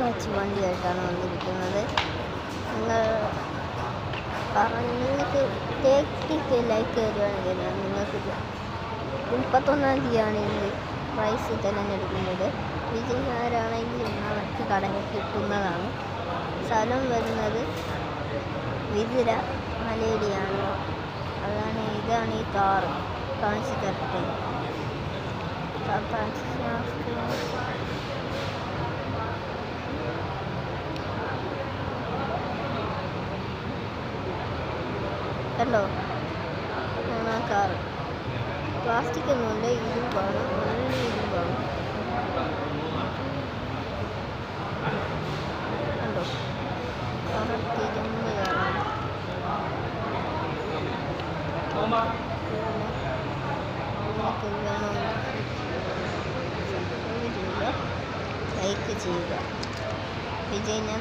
കിടുക്കാച്ചി വണ്ടിയായിട്ടാണ് വന്നിരിക്കുന്നത്. നിങ്ങൾക്ക് ലൈക്ക് തരുവാണെങ്കിൽ നിങ്ങൾക്ക് 31-ാം തീയതിയാണ് ഇതിൻ്റെ പ്രൈസ് തിരഞ്ഞെടുക്കുന്നത്. വിജയിയാരാണെങ്കിലും അവർക്ക് കടയിൽ കിട്ടുന്നതാണ്. സ്ഥലം വരുന്നത് വിതുര മലയിടിയാണ്. ഇതാണ് ഈ കാറ്. കാണിച്ചു തരട്ടെ. കണ്ടോ, ആ കാറ് പ്ലാസ്റ്റിക് ഒന്നുമില്ല, ഇരുമ്പാണ്, നല്ല ഇരുമ്പാണ്. കണ്ടോ, കറക്റ്റ് ഇരുമ്പ് കാറാണ്. നിങ്ങൾക്ക് വേണമെങ്കിൽ ലൈക്ക് ചെയ്യുക. വിജയ് ഞാൻ